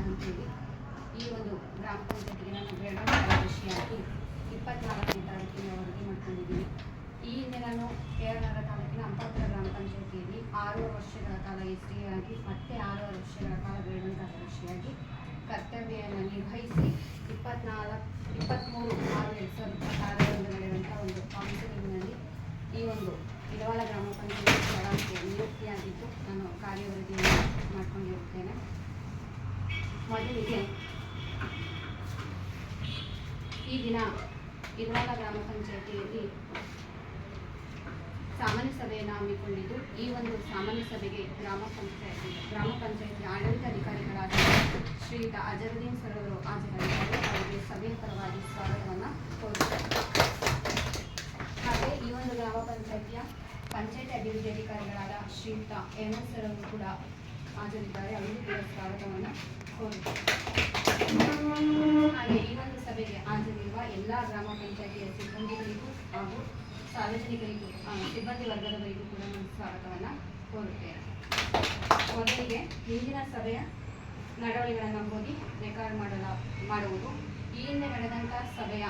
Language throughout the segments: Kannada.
ಅಂತೇಳಿ ಈ ಒಂದು ಗ್ರಾಮ ಪಂಚಾಯತಿಗೆ ನಾನು ಬೆಳಗಾವಿ ಕಾರ್ಯದರ್ಶಿಯಾಗಿ 24ನೇ ತಾರೀಕಿನ ವರದಿ ಮಾಡ್ಕೊಂಡಿದ್ದೀನಿ. ಈ ಹಿಂದೆ ನಾನು ಕೇರಳದ ತಾಲೂಕಿನ ಅಂಪಾಪುರ ಗ್ರಾಮ ಪಂಚಾಯತಿಯಲ್ಲಿ 6 ವರ್ಷಗಳ ಕಾಲ ಎಸ್ಡಿ ಆಗಿ ಮತ್ತೆ 6 ವರ್ಷಗಳ ಕಾಲ ಬೆಳಗಾವಿ ಕಾರ್ಯದರ್ಶಿಯಾಗಿ ಕರ್ತವ್ಯವನ್ನು ನಿರ್ವಹಿಸಿ 23/6/2026 ನಡೆದಂಥ ಒಂದು ಕೌನ್ಸಿಲಿಂಗ್ನಲ್ಲಿ ಈ ಒಂದು ಇಳವಾಲ ಗ್ರಾಮ ಪಂಚಾಯತ್ ಸ್ಥಳಕ್ಕೆ ನಿಯುಕ್ತಿಯಾಗಿದ್ದು ನಾನು ಕಾರ್ಯವರದಿಯನ್ನು ಮಾಡಿಕೊಂಡಿರುತ್ತೇನೆ. ಮೊದಲಿಗೆ ಈ ದಿನ ಇಳವಾಲ ಗ್ರಾಮ ಪಂಚಾಯತಿಯಲ್ಲಿ ಸಾಮಾನ್ಯ ಸಭೆಯನ್ನು ಹಮ್ಮಿಕೊಂಡಿದ್ದು, ಈ ಒಂದು ಸಾಮಾನ್ಯ ಸಭೆಗೆ ಗ್ರಾಮ ಪಂಚಾಯತಿ ಆಡಳಿತಾಧಿಕಾರಿಗಳಾದ ಶ್ರೀಯುತ ಅಜರುದ್ದೀನ್ ಸರ್ ಅವರು ಹಾಜರಾಗಿದ್ದಾರೆ. ಅವರಿಗೆ ಸಭೆಯ ಪರವಾಗಿ ಸ್ವಾಗತವನ್ನು ಕೋರುತ್ತಾರೆ. ಹಾಗೆ ಈ ಒಂದು ಗ್ರಾಮ ಪಂಚಾಯತಿಯ ಪಂಚಾಯತ್ ಅಭಿವೃದ್ಧಿ ಅಧಿಕಾರಿಗಳಾದ ಶ್ರೀಯುತ ಹೇಮಂತ್ ಸರ್ ಅವರು ಕೂಡ ಹಾಜರಿದ್ದಾರೆ. ಅವರಿಗೂ ಕೂಡ ಸ್ವಾಗತವನ್ನು ಕೋರುತ್ತಾರೆ. ಹಾಗೆ ಈ ಒಂದು ಸಭೆಗೆ ಹಾಜರಿರುವ ಎಲ್ಲ ಗ್ರಾಮ ಪಂಚಾಯತಿಯ ಸಿಬ್ಬಂದಿಗಳಿಗೂ ಹಾಗೂ ಸಾರ್ವಜನಿಕರಿಗೂ ಸಿಬ್ಬಂದಿ ವರ್ಗದವರಿಗೂ ಕೂಡ ನಾನು ಸ್ವಾಗತವನ್ನು ಕೋರುತ್ತೇನೆ. ಮೊದಲಿಗೆ ಹಿಂದಿನ ಸಭೆಯ ನಡವಳಿಕೆಗಳನ್ನು ಓದಿ ರೆಕಾರ್ಡ್ ಮಾಡುವುದು. ಈ ಹಿಂದೆ ನಡೆದಂಥ ಸಭೆಯ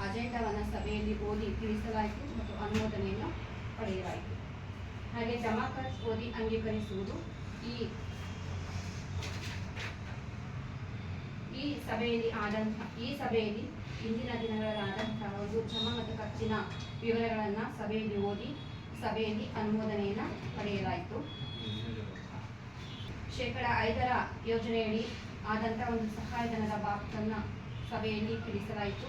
ಅಜೆಂಡಾವನ್ನು ಸಭೆಯಲ್ಲಿ ಓದಿ ತಿಳಿಸಲಾಯಿತು ಮತ್ತು ಅನುಮೋದನೆಯನ್ನು ಪಡೆಯಲಾಯಿತು. ಹಾಗೆ ಜಮಾಖತ್ ಓದಿ ಅಂಗೀಕರಿಸುವುದು. ಈ ಸಭೆಯಲ್ಲಿ ಇಂದಿನ ದಿನಗಳಾದಂತಹ ಒಂದು ಜಮಾ ಮತ್ತು ಖರ್ಚಿನ ವಿವರಗಳನ್ನು ಸಭೆಯಲ್ಲಿ ಓದಿ ಸಭೆಯಲ್ಲಿ ಅನುಮೋದನೆಯನ್ನು ಪಡೆಯಲಾಯಿತು. ಶೇಕಡ 5 ಯೋಜನೆಯಡಿ ಆದಂಥ ಒಂದು ಸಹಾಯಧನದ ಬಾಬ್ತನ್ನು ಸಭೆಯಲ್ಲಿ ತಿಳಿಸಲಾಯಿತು.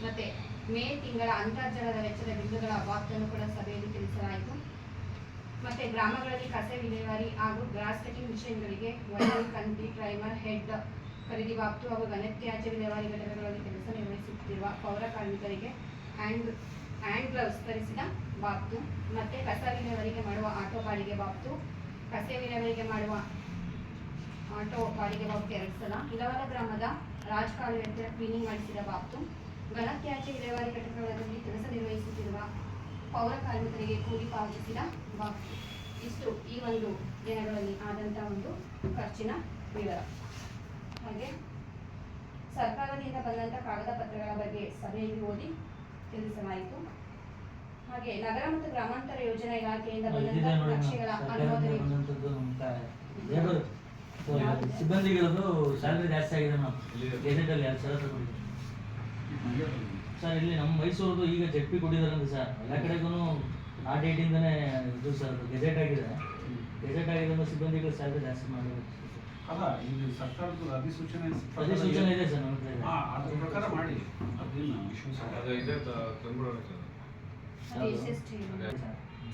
ಮತ್ತು ಮೇ ತಿಂಗಳ ಅಂತರ್ಜಲದ ವೆಚ್ಚದ ಬಿಲ್ಲುಗಳ ಬಾಬ್ತನ್ನು ಕೂಡ ಸಭೆಯಲ್ಲಿ ತಿಳಿಸಲಾಯಿತು. ಮತ್ತು ಗ್ರಾಮಗಳಲ್ಲಿ ಕಸ ವಿಲೇವಾರಿ ಹಾಗೂ ಗ್ರಾಸ್ ಕಟಿಂಗ್ ಮಿಷನ್ಗಳಿಗೆ ವೈರಲ್ ಕಂಟಿ ಪ್ರೈಮರ್ ಹೆಡ್ ಖರೀದಿ ಬಾಬ್ತು ಹಾಗೂ ಘನತ್ಯಾಜ್ಯ ವಿಲೇವಾರಿ ಘಟಕಗಳಲ್ಲಿ ಕೆಲಸ ನಿರ್ವಹಿಸುತ್ತಿರುವ ಪೌರ ಕಾರ್ಮಿಕರಿಗೆ ಹ್ಯಾಂಡ್ ಗ್ಲೌಸ್ ಧರಿಸಿದ ಬಾಬ್ತು. ಮತ್ತು ಕಸ ವಿಲೇವಾರಿಗೆ ಮಾಡುವ ಆಟೋ ಬಾಡಿಗೆ ಬಾಬ್ತು, ಕಸ ವಿಲೇವಾರಿಗೆ ಮಾಡುವ ಆಟೋ ಬಾಡಿಗೆ ಬಾಬ್ತು 2 ಸಲ, ಇಳವಾಲ ಗ್ರಾಮದ ರಾಜಕಾಲುವೆ ಹತ್ತಿರ ಕ್ಲೀನಿಂಗ್ ಮಾಡಿಸಿದ ಬಾಬ್ತು, ಘನತ್ಯಾಜ್ಯ ವಿಲೇವಾರಿ ಘಟಕಗಳಲ್ಲಿ ಕೆಲಸ ನಿರ್ವಹಿಸುತ್ತಿರುವ ಪೌರ ಕಾರ್ಮಿಕರಿಗೆ ಕೂಲಿ ಪಾವತಿಸಿದ ಬಾಬ್ತು. ಇಷ್ಟು ಈ ಒಂದು ದಿನಗಳಲ್ಲಿ ಆದಂಥ ಒಂದು ಖರ್ಚಿನ ವಿವರ. ಹಾಗೆ ಸರ್ಕಾರದಿಂದ ಬಂದಂಥ ಕಾಗದ ಪತ್ರಗಳ ಬಗ್ಗೆ ಸಭೆಯಲ್ಲಿ ಓದಿ ತಿಳಿಸಲಾಯಿತು. ಹಾಗೆ ನಗರ ಮತ್ತು ಗ್ರಾಮಾಂತರ ಯೋಜನಾ ಇಲಾಖೆಯಿಂದ ಬಂದಂಥ ನಕ್ಷೆಗಳ ಅನುಮೋದನೆ. ಸಿಬ್ಬಂದಿಗಳದ್ದು ಸ್ಯಾಲರಿ ಜಾಸ್ತಿ ಆಗಿದೆ ನಾವು ಗೆಜೆಟಲ್ಲಿ 2 ಸಲ ತಗೊಂಡಿದ್ದೀವಿ ಸರ್. ಇಲ್ಲಿ ನಮ್ಮ ಮೈಸೂರದು ಈಗ ಜೆಡ್ಪಿ ಕೊಟ್ಟಿದ್ದಾರಂತೆ ಸರ್. ಎಲ್ಲ ಕಡೆಗೂ ಆ ಡೇಟಿಂದನೇ ಇದು ಸರ್ ಗೆಜೆಟ್ ಆಗಿದೆ. ಗೆಜೆಟ್ ಆಗಿದ್ದರಿಂದ ಸಿಬ್ಬಂದಿಗಳು ಸ್ಯಾಲರಿ ಜಾಸ್ತಿ ಮಾಡಬೇಕು. ಅಲ್ಲ, ಇದು ಸರ್ಕಾರದ ಅಧಿಸೂಚನೆ ಇದೆ ಸರ್ ನಮ್ಮ ಹತ್ರ. ಅದ್ರ ಪ್ರಕಾರ ಮಾಡಿ.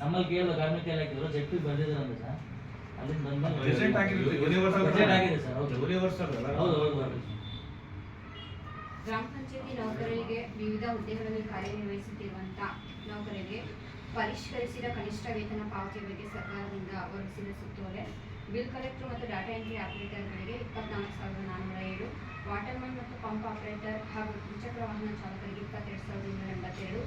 ನಮ್ಮಲ್ಲಿ ಕೇವಲ ಕಾರ್ಮಿಕ ಇಲಾಖೆ ಜೆಡ್ಪಿ ಬಂದಿದ್ದಾರಂತೆ ಸರ್. ಅಲ್ಲಿಂದ ಬಂದ್ಮೇಲೆ ಗೆಜೆಟ್ ಆಗಿದೆ ಸರ್. ಹೌದು. ಗ್ರಾಮ ಪಂಚಾಯತಿ ನೌಕರರಿಗೆ ವಿವಿಧ ಹುದ್ದೆಗಳಲ್ಲಿ ಕಾರ್ಯನಿರ್ವಹಿಸುತ್ತಿರುವಂತಹ ನೌಕರರಿಗೆ ಪರಿಷ್ಕರಿಸಿದ ಕನಿಷ್ಠ ವೇತನ ಪಾವತಿ ಬಗ್ಗೆ ಸರ್ಕಾರದಿಂದ ಹೊರಡಿಸಿದ ಸುತ್ತೋಲೆ. ಬಿಲ್ ಕಲೆಕ್ಟರ್ ಮತ್ತು ಡಾಟಾ ಎಂಟ್ರಿ ಆಪರೇಟರ್ಗಳಿಗೆ 24,407, ವಾಟರ್ಮನ್ ಮತ್ತು ಪಂಪ್ ಆಪರೇಟರ್ ಹಾಗೂ ದ್ವಿಚಕ್ರ ವಾಹನ ಚಾಲಕರಿಗೆ 22,282,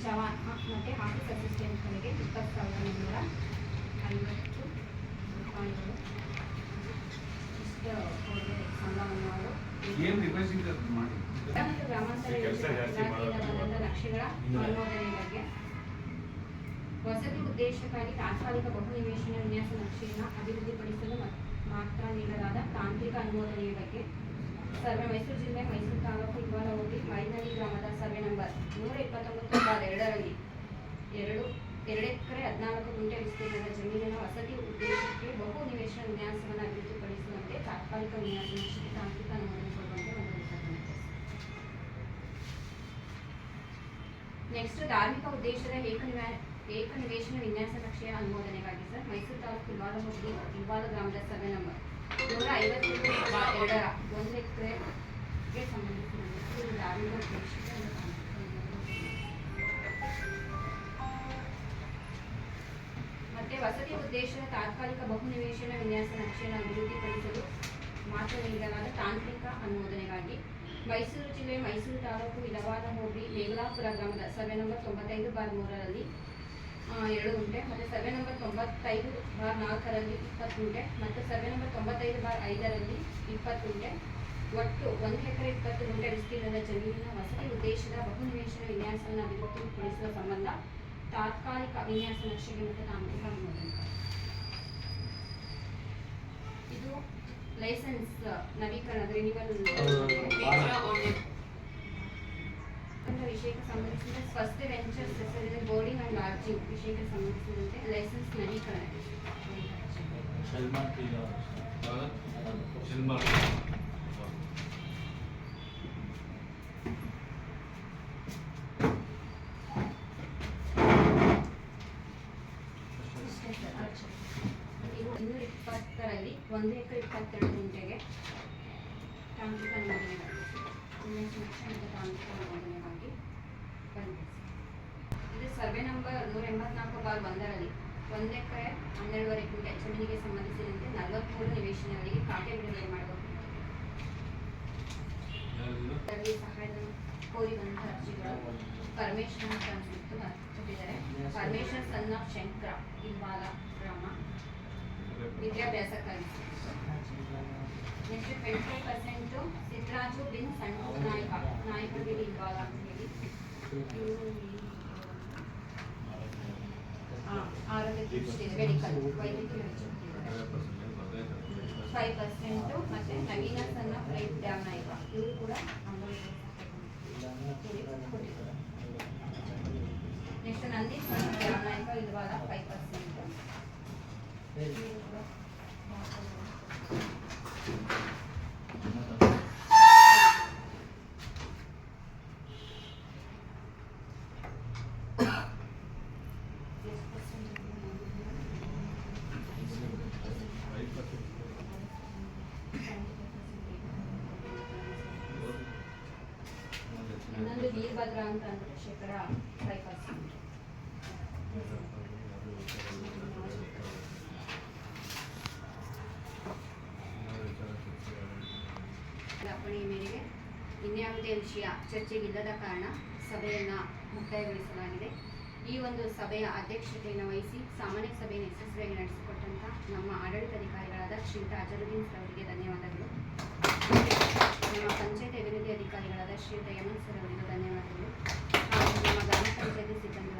ಜವಾನ್ ಮತ್ತು ಆಫೀಸ್ ಅಸಿಸ್ಟೆಂಟ್ಗಳಿಗೆ 20,450 ರೂಪಾಯಿಗಳು. ಇಷ್ಟು ಸಂಘವನ್ನು ಅವರು ಗ್ರಾಮಾಂತರ ಯೋಜನೆ ನಕ್ಷೆಗಳ ಅನುಮೋದನೆ ಬಗ್ಗೆ ವಸತಿ ಉದ್ದೇಶಕ್ಕಾಗಿ ತಾತ್ಕಾಲಿಕ ಬಹು ನಿವೇಶನ ವಿನ್ಯಾಸ ನಕ್ಷೆಯನ್ನು ಅಭಿವೃದ್ಧಿಪಡಿಸಲು ಮಾತ್ರ ನೀಡಲಾದ ತಾಂತ್ರಿಕ ಅನುಮೋದನೆಯ ಬಗ್ಗೆ ಸರ್ವೆ ಮೈಸೂರು ಜಿಲ್ಲೆ ಮೈಸೂರು ತಾಲೂಕು ಇಳವಾಲ ಹೋಬಳಿ ಮೈನಳ್ಳಿ ಗ್ರಾಮದ ಸರ್ವೆ ನಂಬರ್ 129/2ರಲ್ಲಿ 2 ಎಕರೆ 14 ಗುಂಟೆ ವಿಸ್ತೀರ್ಣದ ಜಮೀನಿನ ವಸತಿ ಉದ್ದೇಶಕ್ಕೆ ಬಹು ನಿವೇಶನ ವಿನ್ಯಾಸವನ್ನು ಅಭಿವೃದ್ಧಿಪಡಿಸುವಂತೆ ತಾತ್ಕಾಲಿಕ ವಿನ್ಯಾಸ ನಕ್ಷೆಗೆ ತಾಂತ್ರಿಕ ಅನುಮೋದನೆ ಕೊಡುವಂತೆ ಮಂಡಳಿಸಲಾಗಿದೆ. ನೆಕ್ಸ್ಟ್ ಧಾರ್ಮಿಕ ಉದ್ದೇಶದ ಏಕ ನಿವೇಶನ ವಿನ್ಯಾಸ ನಕ್ಷೆಯ ಅನುಮೋದನೆಗಾಗಿ ಸರ್ ಮೈಸೂರು ತಾಲೂಕು ಇಳವಾಲ ಹೋಬಳಿ ಇಳವಾಲ ಗ್ರಾಮದ ಸರ್ವೆ ನಂಬರ್ 150/2ರ 1 ಎಕರೆಗೆ ಸಂಬಂಧಿಸಿದಂತೆ ಧಾರ್ಮಿಕ ಉದ್ದೇಶಕ್ಕೆ ಮತ್ತೆ ವಸತಿ ಉದ್ದೇಶದ ತಾತ್ಕಾಲಿಕ ಬಹು ನಿವೇಶನ ವಿನ್ಯಾಸ ನಕ್ಷೆಯನ್ನು ಅಭಿವೃದ್ಧಿಪಡಿಸಲು ಮಾತ್ರ ನೀಡಲಾದ ತಾಂತ್ರಿಕ ಅನುಮೋದನೆಗಾಗಿ ಮೈಸೂರು ಜಿಲ್ಲೆ ಮೈಸೂರು ತಾಲೂಕು ಇಳವಾಲ ಹೋಬಳಿ ಮೇಘಲಾಪುರ ಗ್ರಾಮದ ಸರ್ವೆ ನಂಬರ್ 95/3ರಲ್ಲಿ 2 ಗುಂಟೆ, ಮತ್ತು ಸರ್ವೆ ನಂಬರ್ 95/4ರಲ್ಲಿ 20 ಗುಂಟೆ, ಮತ್ತು ಸರ್ವೆ ನಂಬರ್ 95/5ರಲ್ಲಿ 20 ಗುಂಟೆ, ಒಟ್ಟು 1 ಎಕರೆ 20 ಗುಂಟೆ ವಿಸ್ತೀರ್ಣದ ಜಮೀನಿನ ವಸತಿ ಉದ್ದೇಶದ ಬಹು ನಿವೇಶನ ವಿನ್ಯಾಸವನ್ನು ಅಭಿವೃದ್ಧಿಪಡಿಸುವ ಸಂಬಂಧ ತಾತ್ಕಾಲಿಕ ವಿನ್ಯಾಸ ನಕ್ಷೆಗೆ ಮತ್ತು ತಾಂತ್ರಿಕ ಅನುಮೋದನೆ. ಇದು ಲೈಸೆನ್ಸ್ ನವೀಕರಣದ ರಿನಿವಲ್ ವಿಷಯಕ್ಕೆ ಸಂಬಂಧಿಸಿದ ಸ್ವಸ್ಥ ವೆಂಚರ್ಸ್ ಹೆಸರಿನ ಬೋರ್ಡಿಂಗ್ ಅಂಡ್ ಲಾಡ್ಜಿಂಗ್ ವಿಷಯಕ್ಕೆ ಸಂಬಂಧಿಸಿದಂತೆ ಲೈಸೆನ್ಸ್ ನವೀಕರಣ. ಇದು 220ರಲ್ಲಿ 1 ಎಕರೆ 22 ಗುಂಟೆಗೆ ತಾಂತ್ರಿಕ ಅನುಮೋದನೆಗಾಗಿ ತಾಂತ್ರಿಕ ಅನುಮೋದನೆಗಾಗಿ ಬಂದಿದೆ. ಇದು ಸರ್ವೆ ನಂಬರ್ 184/1ರಲ್ಲಿ 1 ಎಕರೆ 12.5 ಗುಂಟೆ ಜಮೀನಿಗೆ ಸಂಬಂಧಿಸಿದಂತೆ 43 ನಿವೇಶನಗಳಿಗೆ ಖಾತೆ ಬಿಡುಗಡೆ ಮಾಡುವ ಸಹಾಯಧನ ಕೋರಿ ಬಂದ ಅರ್ಜಿಗಳು ಪರಮೇಶ್ವರ್ ಅಂತ ಅನ್ಬಿಟ್ಟು ಕೊಟ್ಟಿದ್ದಾರೆ. ಪರಮೇಶ್ವರ್ ಸನ್ ಆಫ್ ಶಂಕರ ಇಲ್ವಾಲ ಗ್ರಾಮ, ವಿದ್ಯಾಭ್ಯಾಸಕ್ಕಾಗಿ. ನೆಕ್ಸ್ಟ್ 25% ಸಿದ್ದರಾಜು ಬಿನ್ ಸಂಟೂರ್ ನಾಯಕಗಿರಿ ಇಲ್ವಾಲ ಅಂತ ಹೇಳಿ ಆರೋಗ್ಯ ದೃಷ್ಟಿದೆ, ಮೆಡಿಕಲ್ ವೈದ್ಯಕೀಯ ವೆಚ್ಚ 5%. ಮತ್ತೆ ನವೀನ ಸನ್ ಆಫ್ ರೈಟ್ ಡ್ಯಾಮ್ ನಾಯಕ ಇವರು ಕೂಡ next Nandish son of dam ನಾಯಕ ಇಲ್ವಾಲ 5%. ಇನ್ನೊಂದು ವೀರಭದ್ರ ಅಂತ ಅಂದ್ರೆ 5%. ಅಪ್ಪಣೆಯ ಮೇರೆಗೆ ಇನ್ಯಾವುದೇ ವಿಷಯ ಚರ್ಚೆಗಿಲ್ಲದ ಕಾರಣ ಸಭೆಯನ್ನು ಮುಕ್ತಾಯಗೊಳಿಸಲಾಗಿದೆ. ಈ ಒಂದು ಸಭೆಯ ಅಧ್ಯಕ್ಷತೆಯನ್ನು ವಹಿಸಿ ಸಾಮಾನ್ಯ ಸಭೆಯನ್ನು ಯಶಸ್ವಿಯಾಗಿ ನಡೆಸಿಕೊಟ್ಟಂಥ ನಮ್ಮ ಆಡಳಿತಾಧಿಕಾರಿಗಳಾದ ಶ್ರೀಯುತ ಅಜರುದ್ದೀನ್ ಸರ್ ಅವರಿಗೆ ಧನ್ಯವಾದಗಳು. ನಮ್ಮ ಪಂಚಾಯತ್ ಅಭಿವೃದ್ಧಿ ಅಧಿಕಾರಿಗಳಾದ ಶ್ರೀಯುತ ಯಮನ್ ಸರ್ ಅವರಿಗೆ ಧನ್ಯವಾದಗಳು. ಹಾಗೂ ನಮ್ಮ ಗ್ರಾಮ ಪಂಚಾಯತಿ ಸಿಬ್ಬಂದಿ